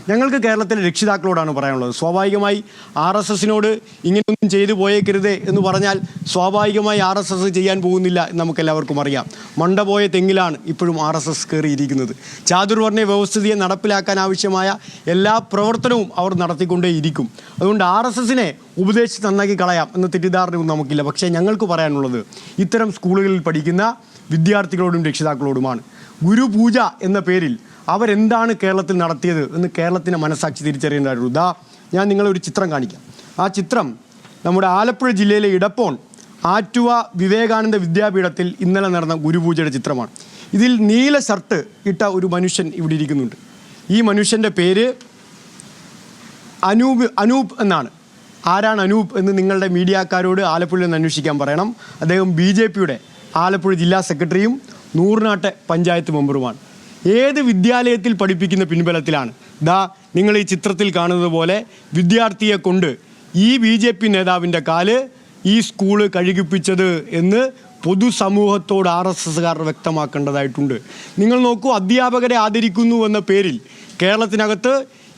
ഞങ്ങൾക്ക് കേരളത്തിലെ രക്ഷിതാക്കളോടാണ് പറയാനുള്ളത്. സ്വാഭാവികമായി RSSനോട് ഇങ്ങനെയൊന്നും ചെയ്തു പോയേക്കരുതേ എന്ന് പറഞ്ഞാൽ സ്വാഭാവികമായി RSS ചെയ്യാൻ പോകുന്നില്ല എന്ന് നമുക്കെല്ലാവർക്കും അറിയാം. മണ്ട പോയ തെങ്ങിലാണ് ഇപ്പോഴും RSS കയറിയിരിക്കുന്നത്. ചാതുർവർണ്ണ വ്യവസ്ഥിതിയെ നടപ്പിലാക്കാൻ ആവശ്യമായ എല്ലാ പ്രവർത്തനവും അവർ നടത്തിക്കൊണ്ടേയിരിക്കും. അതുകൊണ്ട് RSSനെ ഉപദേശിച്ച് നന്നാക്കി കളയാം എന്ന തെറ്റിദ്ധാരണയൊന്നും നമുക്കില്ല. പക്ഷേ ഞങ്ങൾക്ക് പറയാനുള്ളത് ഇത്തരം സ്കൂളുകളിൽ പഠിക്കുന്ന വിദ്യാർത്ഥികളോടും രക്ഷിതാക്കളോടുമാണ്. ഗുരുപൂജ എന്ന പേരിൽ അവരെന്താണ് കേരളത്തിൽ നടത്തിയത് എന്ന് കേരളത്തിൻ്റെ മനസ്സാക്ഷി തിരിച്ചറിയേണ്ടതായിരുന്നു. ഞാൻ നിങ്ങളൊരു ചിത്രം കാണിക്കാം. ആ ചിത്രം നമ്മുടെ ആലപ്പുഴ ജില്ലയിലെ ഇടപ്പോൺ ആറ്റുവ വിവേകാനന്ദ വിദ്യാപീഠത്തിൽ ഇന്നലെ നടന്ന ഗുരുപൂജയുടെ ചിത്രമാണ്. ഇതിൽ നീല ഷർട്ട് ഇട്ട ഒരു മനുഷ്യൻ ഇവിടെ ഇരിക്കുന്നുണ്ട്. ഈ മനുഷ്യൻ്റെ പേര് അനൂപ് എന്നാണ്. ആരാണ് അനൂപ് എന്ന് നിങ്ങളുടെ മീഡിയക്കാരോട് ആലപ്പുഴയിൽ നിന്ന് അന്വേഷിക്കാൻ പറയണം. അദ്ദേഹം BJPയുടെ ആലപ്പുഴ ജില്ലാ സെക്രട്ടറിയും നൂറിനാട്ടെ പഞ്ചായത്ത് മെമ്പറുമാണ്. ഏത് വിദ്യാലയത്തിൽ പഠിപ്പിക്കുന്ന പിൻബലത്തിലാണ് നിങ്ങൾ ഈ ചിത്രത്തിൽ കാണുന്നത് പോലെ വിദ്യാർത്ഥിയെ കൊണ്ട് ഈ BJP നേതാവിൻ്റെ കാല് ഈ സ്കൂള് കഴുകിപ്പിച്ചത് എന്ന് പൊതുസമൂഹത്തോട് RSSകാർ വ്യക്തമാക്കേണ്ടതായിട്ടുണ്ട്. നിങ്ങൾ നോക്കൂ, അധ്യാപകരെ ആദരിക്കുന്നു എന്ന പേരിൽ കേരളത്തിനകത്ത്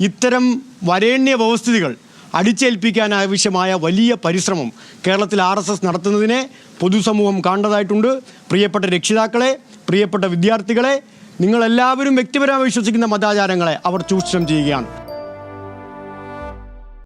ഇത്തരം വരേണ്യ വ്യവസ്ഥിതികൾ അടിച്ചേൽപ്പിക്കാൻ ആവശ്യമായ വലിയ പരിശ്രമം കേരളത്തിൽ RSS നടത്തുന്നതിനെ പൊതുസമൂഹം കാണേണ്ടതായിട്ടുണ്ട്. പ്രിയപ്പെട്ട രക്ഷിതാക്കളെ, പ്രിയപ്പെട്ട വിദ്യാർത്ഥികളെ, നിങ്ങളെല്ലാവരും വ്യക്തിപരമായി വിശ്വസിക്കുന്ന മതാചാരങ്ങളെ അവർ ചൂഷണം ചെയ്യുകയാണ്.